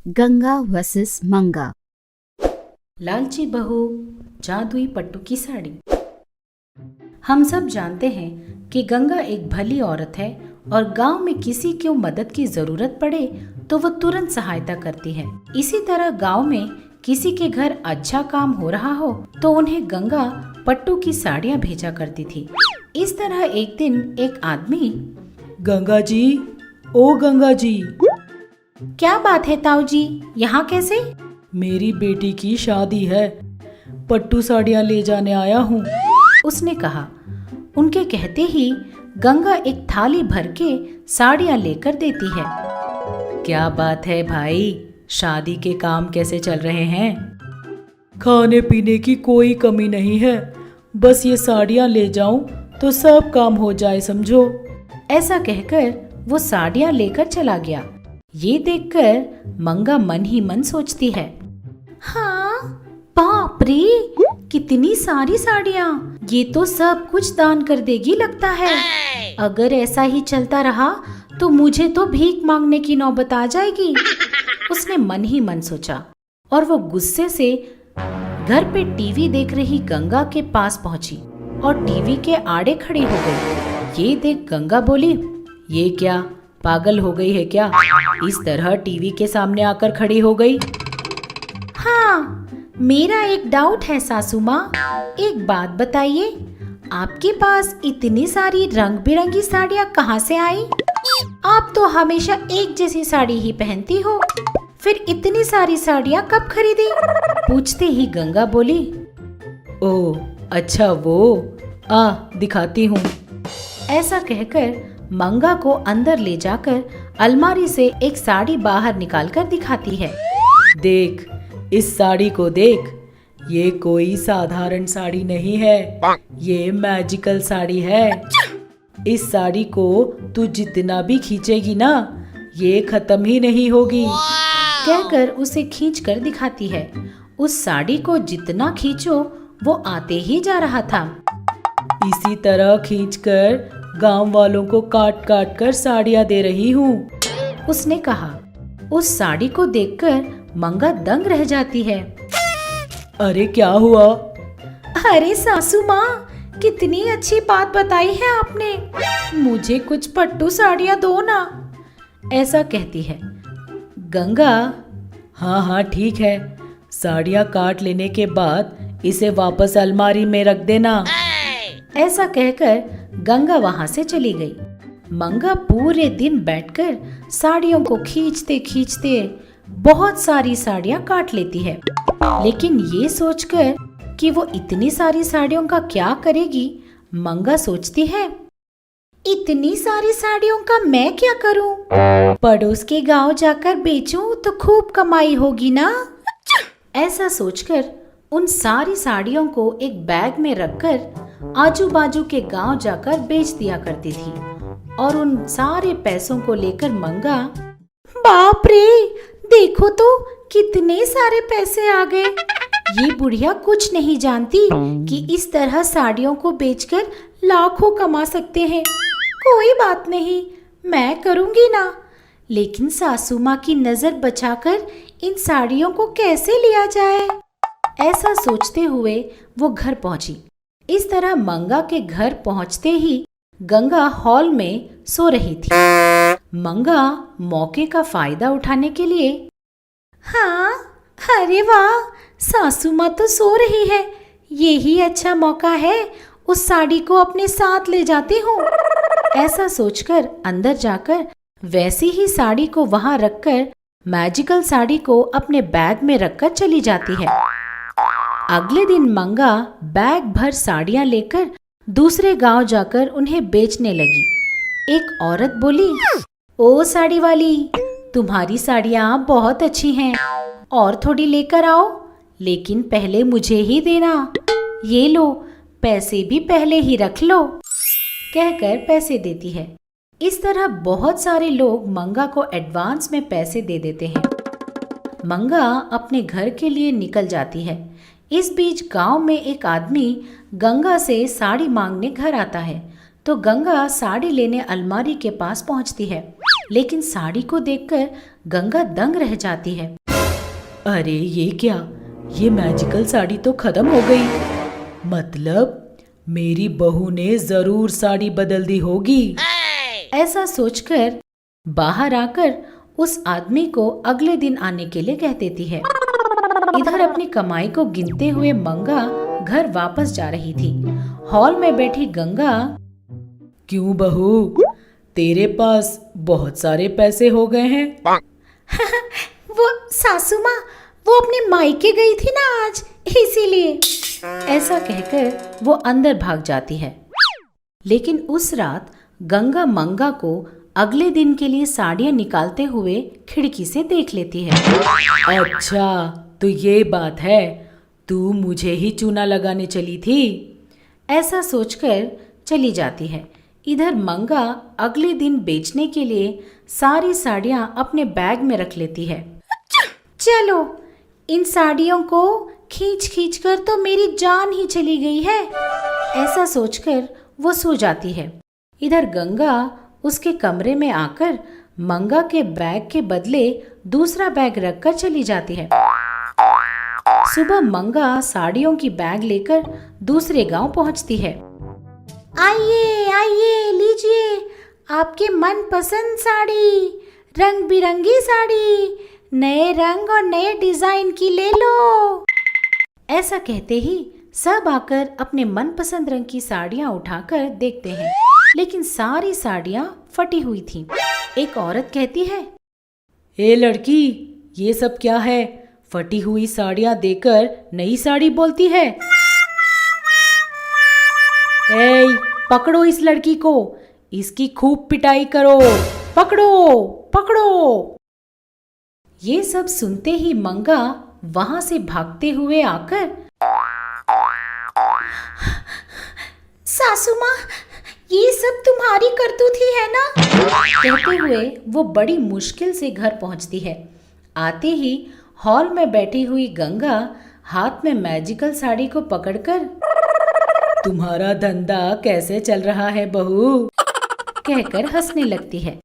Ganga versus मंगा। लालची बहू, जादुई पट्टू की साड़ी। हम सब जानते हैं कि गंगा एक भली औरत है और गांव में किसी को मदद की जरूरत पड़े तो वो तुरंत सहायता करती है। इसी तरह गांव में किसी के घर अच्छा काम हो रहा हो तो उन्हें गंगा पट्टू की साड़ियाँ भेजा करती थी। इस तरह एक दिन एक आदमी, गंगा जी, ओ गंगा जी, क्या बात है ताऊ जी, यहाँ कैसे? मेरी बेटी की शादी है, पट्टू साड़ियाँ ले जाने आया हूँ। उसने कहा। उनके कहते ही गंगा एक थाली भर के साड़ियाँ लेकर देती है। क्या बात है भाई, शादी के काम कैसे चल रहे हैं? खाने पीने की कोई कमी नहीं है, बस ये साड़ियाँ ले जाऊं तो सब काम हो जाए समझो। ऐसा कहकर वो साड़ियाँ लेकर चला गया। ये देखकर मंगा मन ही मन सोचती है, हाँ बाप रे, कितनी सारी साड़ियाँ, ये तो सब कुछ दान कर देगी लगता है। अगर ऐसा ही चलता रहा तो मुझे तो भीख मांगने की नौबत आ जाएगी। उसने मन ही मन सोचा और वो गुस्से से घर पे टीवी देख रही गंगा के पास पहुंची और टीवी के आड़े खड़ी हो गई। ये देख गंगा बोली, ये क्या पागल हो गई है क्या, इस तरह टीवी के सामने आकर खड़ी हो गई? हाँ, मेरा एक डाउट है सासू माँ, एक बात बताइए, आपके पास इतनी सारी रंग बिरंगी साड़ियाँ कहाँ से आई? आप तो हमेशा एक जैसी साड़ी ही पहनती हो, फिर इतनी सारी साड़ियाँ कब खरीदी? पूछते ही गंगा बोली, ओह अच्छा वो, दिखाती हूँ। ऐसा कहकर मंगा को अंदर ले जाकर अलमारी से एक साड़ी बाहर निकालकर दिखाती है। देख, इस साड़ी को देख, ये कोई साधारण साड़ी नहीं है, ये मैजिकल साड़ी है। इस साड़ी को तू जितना भी खींचेगी ना, ये खत्म ही नहीं होगी। कहकर उसे खींच कर दिखाती है। उस साड़ी को जितना खींचो वो आते ही जा रहा था। इसी तरह खींचकर गांव वालों को काट काट कर साड़ियाँ दे रही हूँ, उसने कहा। उस साड़ी को देखकर मंगा दंग रह जाती है। अरे क्या हुआ? अरे सासू माँ, कितनी अच्छी बात बताई है आपने, मुझे कुछ पट्टू साड़ियाँ दो ना, ऐसा कहती है। गंगा, हाँ हाँ ठीक है, साड़ियाँ काट लेने के बाद इसे वापस अलमारी में रख देना। ऐसा कहकर गंगा वहां से चली गई। मंगा पूरे दिन बैठकर साड़ियों को खींचते खींचते बहुत सारी साड़ियाँ काट लेती है, लेकिन ये सोचकर कि वो इतनी सारी साड़ियों का क्या करेगी, मंगा सोचती है, इतनी सारी साड़ियों का मैं क्या करूं? पड़ोस के गांव जाकर बेचूं तो खूब कमाई होगी ना। ऐसा सोचकर उन सारी साड़ियों को एक बैग में रखकर आजू बाजू के गांव जाकर बेच दिया करती थी और उन सारे पैसों को लेकर मंगा, बाप रे, देखो तो कितने सारे पैसे आ गए। ये बुढ़िया कुछ नहीं जानती कि इस तरह साड़ियों को बेचकर लाखों कमा सकते हैं। कोई बात नहीं, मैं करूंगी ना, लेकिन सासू माँ की नजर बचाकर इन साड़ियों को कैसे लिया जाए? ऐसा सोचते हुए वो घर पहुंची। इस तरह मंगा के घर पहुंचते ही गंगा हॉल में सो रही थी। मंगा मौके का फायदा उठाने के लिए, हाँ, अरे वाह, सासू माँ तो सो रही है, यही अच्छा मौका है, उस साड़ी को अपने साथ ले जाती हूँ। ऐसा सोचकर अंदर जाकर वैसी ही साड़ी को वहां रखकर मैजिकल साड़ी को अपने बैग में रखकर चली जाती है। अगले दिन मंगा बैग भर साड़ियाँ लेकर दूसरे गांव जाकर उन्हें बेचने लगी। एक औरत बोली, ओ साड़ी वाली, तुम्हारी साड़ियाँ बहुत अच्छी हैं, और थोड़ी लेकर आओ, लेकिन पहले मुझे ही देना। ये लो, पैसे भी पहले ही रख लो, कहकर पैसे देती है। इस तरह बहुत सारे लोग मंगा को एडवांस में पैसे दे देते हैं। मंगा अपने घर के लिए निकल जाती है। इस बीच गांव में एक आदमी गंगा से साड़ी मांगने घर आता है, तो गंगा साड़ी लेने अलमारी के पास पहुंचती है, लेकिन साड़ी को देखकर गंगा दंग रह जाती है। अरे ये क्या, ये मैजिकल साड़ी तो खत्म हो गई। मतलब मेरी बहू ने जरूर साड़ी बदल दी होगी। ऐसा सोचकर बाहर आकर उस आदमी को अगले दिन आने के लिए कह देती है। इधर अपनी कमाई को गिनते हुए मंगा घर वापस जा रही थी। हॉल में बैठी गंगा, क्यों बहू, तेरे पास बहुत सारे पैसे हो गए हैं? वो सासू माँ, वो अपने मायके गई थी ना आज, इसीलिए। ऐसा कहकर वो अंदर भाग जाती है। लेकिन उस रात गंगा मंगा को अगले दिन के लिए साड़ियाँ निकालते हुए खिड़की से देख लेती है। अच्छा तो ये बात है, तू मुझे ही चूना लगाने चली थी। ऐसा सोचकर चली जाती है। इधर मंगा अगले दिन बेचने के लिए सारी साड़ियाँ अपने बैग में रख लेती है। चलो, इन साड़ियों को खींच खींच कर तो मेरी जान ही चली गई है। ऐसा सोचकर वो सो जाती है। इधर गंगा उसके कमरे में आकर मंगा के बैग के बदले दूसरा बैग रखकर चली जाती है। सुबह मंगा साड़ियों की बैग लेकर दूसरे गांव पहुंचती है। आइए आइए, लीजिए आपके मनपसंद साड़ी, रंग बिरंगी साड़ी, नए रंग और नए डिजाइन की ले लो। ऐसा कहते ही सब आकर अपने मनपसंद रंग की साड़ियाँ उठाकर देखते हैं, लेकिन सारी साड़ियाँ फटी हुई थीं। एक औरत कहती है, ए लड़की, ये सब क्या है? फटी हुई साड़ियाँ देकर नई साड़ी बोलती है। ए, पकड़ो इस लड़की को, इसकी खूब पिटाई करो, पकड़ो पकड़ो। ये सब सुनते ही मंगा वहां से भागते हुए आकर, सासू माँ, ये सब तुम्हारी करतूत ही है ना, कहते हुए वो बड़ी मुश्किल से घर पहुंचती है। आते ही हॉल में बैठी हुई गंगा हाथ में मैजिकल साड़ी को पकड़कर, तुम्हारा धंधा कैसे चल रहा है बहू? कहकर हंसने लगती है।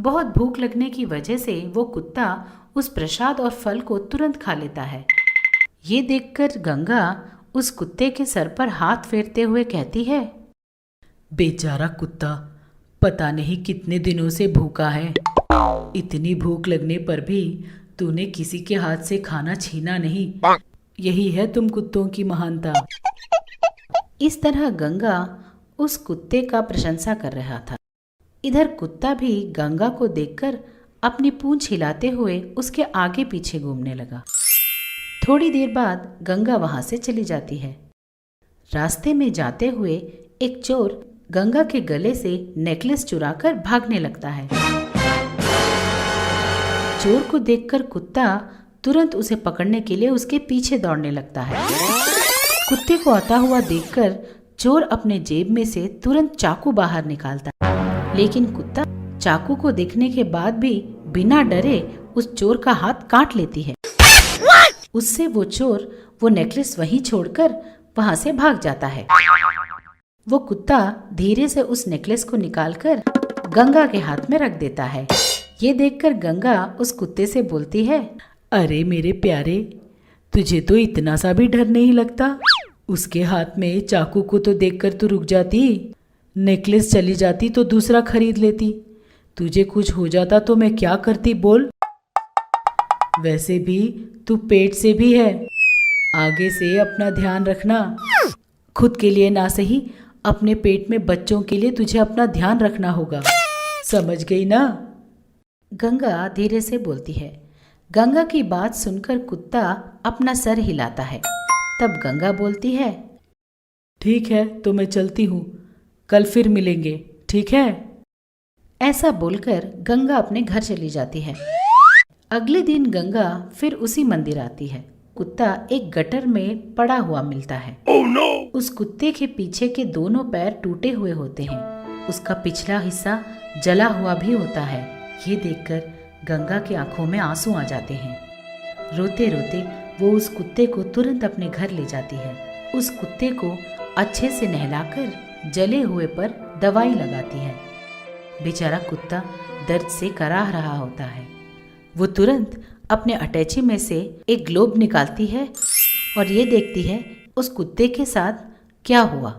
बहुत भूख लगने की वजह से वो कुत्ता उस प्रसाद और फल को तुरंत खा लेता है। ये देखकर गंगा उस कुत्ते के सर पर हाथ फेरते हुए कहती है, बेचारा कुत्ता, पता नहीं कितने दिनों से भूखा है। इतनी भूख लगने पर भी तूने किसी के हाथ से खाना छीना नहीं। यही है तुम कुत्तों की महानता। इस तरह गंगा उस कुत्ते का प्रशंसा कर रहा था। इधर कुत्ता भी गंगा को देखकर अपनी पूंछ हिलाते हुए उसके आगे पीछे घूमने लगा। थोड़ी देर बाद गंगा वहां से चली जाती है। रास्ते में जाते हुए एक चोर गंगा के गले से नेकलेस चुराकर भागने लगता है। चोर को देखकर कुत्ता तुरंत उसे पकड़ने के लिए उसके पीछे दौड़ने लगता है। कुत्ते को आता हुआ देखकर चोर अपने जेब में से तुरंत चाकू बाहर निकालता है, लेकिन कुत्ता चाकू को देखने के बाद भी बिना डरे उस चोर का हाथ काट लेती है। उससे वो चोर वो नेकलेस वहीं छोड़कर वहां से भाग जाता है। वो कुत्ता धीरे से उस नेकलेस को निकालकर गंगा के हाथ में रख देता है। ये देखकर गंगा उस कुत्ते से बोलती है, अरे मेरे प्यारे, तुझे तो इतना सा भी डर नहीं लगता? उसके हाथ में चाकू को तो देखकर तू रुक जाती, नेकलेस चली जाती तो दूसरा खरीद लेती। तुझे कुछ हो जाता तो मैं क्या करती बोल? वैसे भी तू पेट से भी है। आगे से अपना ध्यान रखना। खुद के लिए ना सही, अपने पेट में बच्चों के लिए तुझे अपना ध्यान रखना होगा। समझ गई ना? गंगा धीरे से बोलती है। गंगा की बात सुनकर कुत्ता अपना सर हिलाता है। तब गंगा बोलती है, ठीक है तो मैं चलती हूँ, कल फिर मिलेंगे, ठीक है? ऐसा बोलकर गंगा अपने घर चली जाती है। अगले दिन गंगा फिर उसी मंदिर आती है। कुत्ता एक गटर में पड़ा हुआ मिलता है। Oh, no! उस कुत्ते के पीछे के दोनों पैर टूटे हुए होते हैं। उसका पिछला हिस्सा जला हुआ भी होता है। ये देखकर गंगा की आंखों में आंसू आ जाते हैं। रोते रोते वो उस कुत्ते को तुरंत अपने घर ले जाती है। उस कुत्ते को अच्छे से नहलाकर जले हुए पर दवाई लगाती है। बेचारा कुत्ता दर्द से कराह रहा होता है। वो तुरंत अपने अटैची में से एक ग्लोब निकालती है और ये देखती है उस कुत्ते के साथ क्या हुआ।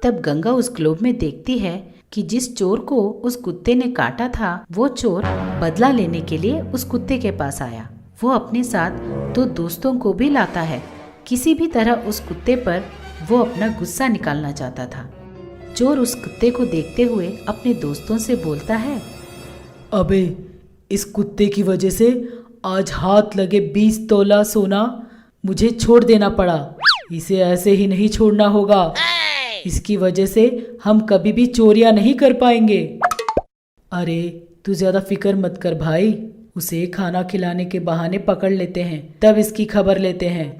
तब गंगा उस ग्लोब में देखती है कि जिस चोर को उस कुत्ते ने काटा था, वो चोर बदला लेने के लिए उस कुत्ते के पास आया। वो अपने साथ 2 दोस्तों को भी लाता है। किसी भी तरह उस कुत्ते पर वो अपना गुस्सा निकालना चाहता था। चोर उस कुत्ते को देखते हुए अपने दोस्तों से बोलता है, अबे, इस कुत्ते की वजह से आज हाथ लगे 20 तोला सोना मुझे छोड़ देना पड़ा। इसे ऐसे ही नहीं छोड़ना होगा। इसकी वजह से हम कभी भी चोरियां नहीं कर पाएंगे। अरे तू ज्यादा फिक्र मत कर भाई, उसे खाना खिलाने के बहाने पकड़ लेते हैं, तब इसकी खबर लेते हैं।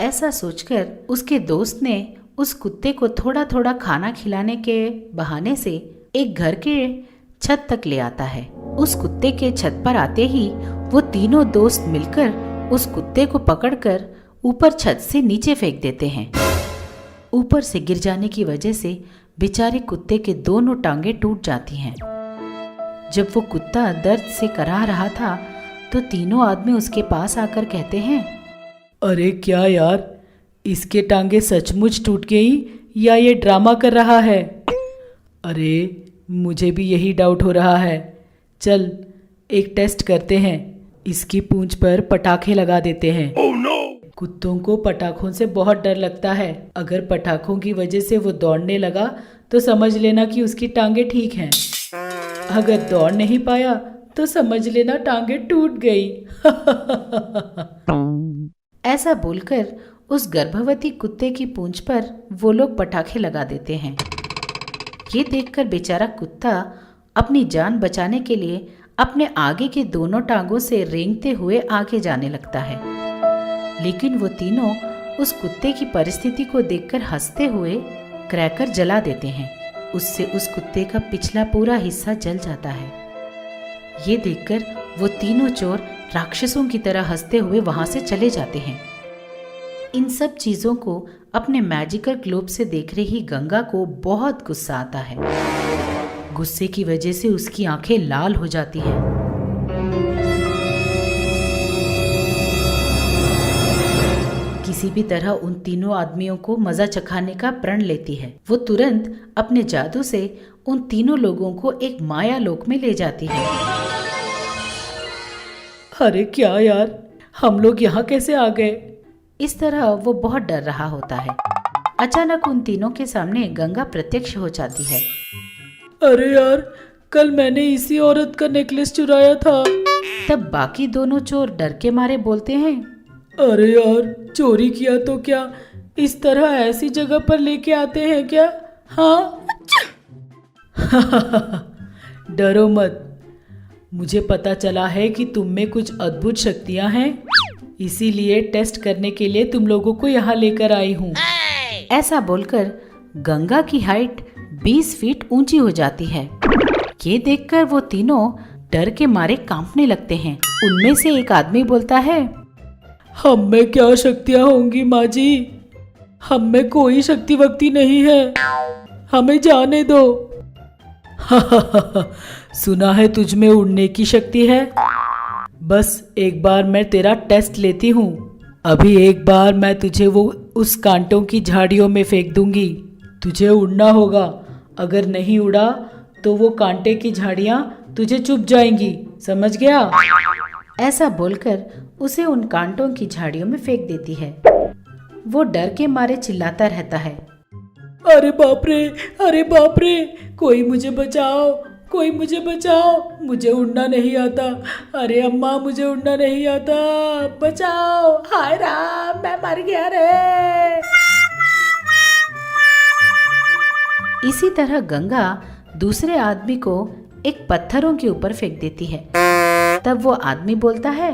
ऐसा सोचकर उसके दोस्त ने उस कुत्ते को थोड़ा थोड़ा खाना खिलाने के बहाने से एक घर के छत तक ले आता है। उस कुत्ते के छत पर आते ही वो तीनों दोस्त मिलकर उस कुत्ते को पकड़कर ऊपर छत से नीचे फेंक देते हैं। ऊपर से गिर जाने की वजह से बेचारे कुत्ते के दोनों टांगे टूट जाती हैं। जब वो कुत्ता दर्द से कराह रहा था तो तीनों आदमी उसके पास आकर कहते हैं, अरे क्या यार, इसके टांगे सचमुच टूट गई या ये ड्रामा कर रहा है? अरे मुझे भी यही डाउट हो रहा है। चल एक टेस्ट करते हैं, इसकी पूंछ पर पटाखे लगा देते हैं। कुत्तों को पटाखों से बहुत डर लगता है। अगर पटाखों की वजह से वो दौड़ने लगा तो समझ लेना कि उसकी टांगे ठीक हैं। अगर दौड़ नहीं पाया तो समझ लेना टांगे टूट गई। ऐसा बोलकर उस गर्भवती कुत्ते की पूंछ पर वो लोग पटाखे लगा देते हैं। ये देखकर बेचारा कुत्ता अपनी जान बचाने के लिए अपने आगे के दोनों टांगों से रेंगते हुए आगे जाने लगता है। लेकिन वो तीनों उस कुत्ते की परिस्थिति को देखकर हंसते हुए क्रैकर जला देते हैं। उससे उस कुत्ते का पिछला पूरा हिस्सा जल जाता है। ये देखकर वो तीनों चोर राक्षसों की तरह हंसते हुए वहां से चले जाते हैं। इन सब चीजों को अपने मैजिकल ग्लोब से देख रही गंगा को बहुत गुस्सा आता है। गुस्से की वजह से उसकी आंखें लाल हो जाती हैं। किसी भी तरह उन तीनों आदमियों को मजा चखाने का प्रण लेती है। वो तुरंत अपने जादू से उन तीनों लोगों को एक माया लोक में ले जाती है। अरे क्या यार, हम लोग यहाँ कैसे आ गए? इस तरह वो बहुत डर रहा होता है। अचानक उन तीनों के सामने गंगा प्रत्यक्ष हो जाती है। अरे यार, कल मैंने इसी औरत का नेकलेस चुराया था। तब बाकी दोनों चोर डर के मारे बोलते हैं, अरे यार, चोरी किया तो क्या इस तरह ऐसी जगह पर लेके आते हैं क्या? हाँ। डरो मत, मुझे पता चला है कि तुम में कुछ अद्भुत शक्तियां हैं, इसीलिए टेस्ट करने के लिए तुम लोगों को यहाँ लेकर आई हूँ। ऐसा बोलकर गंगा की हाइट 20 फीट ऊंची हो जाती है। ये देखकर वो तीनों डर के मारे कांपने लगते हैं। उनमें से एक आदमी बोलता है, हम में क्या शक्तियाँ होंगी माँ जी? हम में कोई शक्ति वक्ति नहीं है, हमें जाने दो। सुना है तुझ में उड़ने की शक्ति है। बस एक बार मैं तेरा टेस्ट लेती हूँ। अभी एक बार मैं तुझे वो उस कांटों की झाड़ियों में फेंक दूंगी। तुझे उड़ना होगा, अगर नहीं उड़ा तो वो कांटे की झाड़ियाँ तुझे चुभ जाएंगी, समझ गया? ऐसा बोलकर उसे उन कांटों की झाड़ियों में फेंक देती है। वो डर के मारे चिल्लाता रहता है, अरे बाप रे, अरे बाप रे, कोई मुझे बचाओ, कोई मुझे बचाओ, मुझे उड़ना नहीं आता। अरे अम्मा, मुझे उड़ना नहीं आता, बचाओ, हाय राम, मैं मर गया रे। इसी तरह गंगा दूसरे आदमी को एक पत्थरों के ऊपर फेंक देती है। तब वो आदमी बोलता है,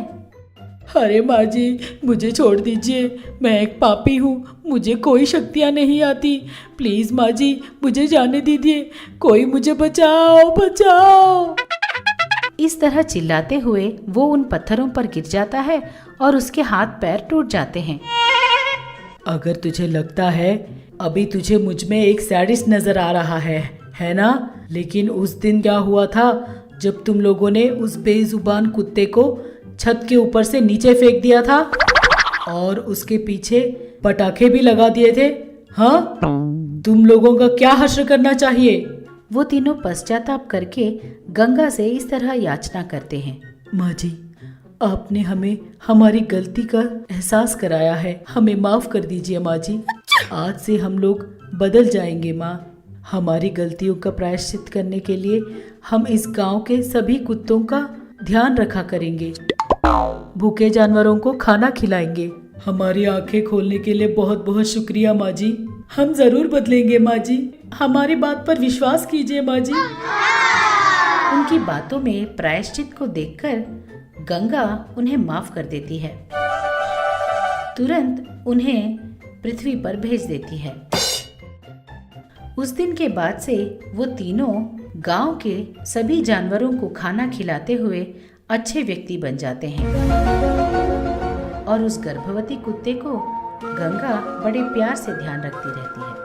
अरे माँ जी, मुझे छोड़ दीजिए, मैं एक पापी हूँ, मुझे कोई शक्तियाँ नहीं आती। प्लीज माँ जी, मुझे जाने दीजिए, कोई मुझे बचाओ, बचाओ। इस तरह चिल्लाते हुए वो उन पत्थरों पर गिर जाता है और उसके हाथ पैर टूट जाते हैं। अगर तुझे लगता है अभी तुझे मुझ में एक सैडिस्ट नजर आ रहा है ना? लेकिन उस दिन क्या हुआ था जब तुम लोगों ने उस बेजुबान कुत्ते को छत के ऊपर से नीचे फेंक दिया था और उसके पीछे पटाखे भी लगा दिए थे। हाँ, तुम लोगों का क्या हश्र करना चाहिए? वो तीनों पश्चाताप करके गंगा से इस तरह याचना करते हैं। माँ जी, आपने हमें हमारी गलती का एहसास कराया है, हमें माफ कर दीजिए माँ जी। आज से हम लोग बदल जाएंगे माँ। हमारी गलतियों का प्रायश्चित करने के लिए हम इस गांव के सभी कुत्तों का ध्यान रखा करेंगे, भूखे जानवरों को खाना खिलाएंगे। हमारी आंखें खोलने के लिए बहुत बहुत शुक्रिया माँ जी। हम जरूर बदलेंगे माँ जी, हमारी बात पर विश्वास कीजिए माँ जी। उनकी बातों में प्रायश्चित को देखकर गंगा उन्हें माफ कर देती है, तुरंत उन्हें पृथ्वी पर भेज देती है। उस दिन के बाद से वो तीनों गांव के सभी जानवरों को खाना खिलाते हुए अच्छे व्यक्ति बन जाते हैं और उस गर्भवती कुत्ते को गंगा बड़े प्यार से ध्यान रखती रहती है।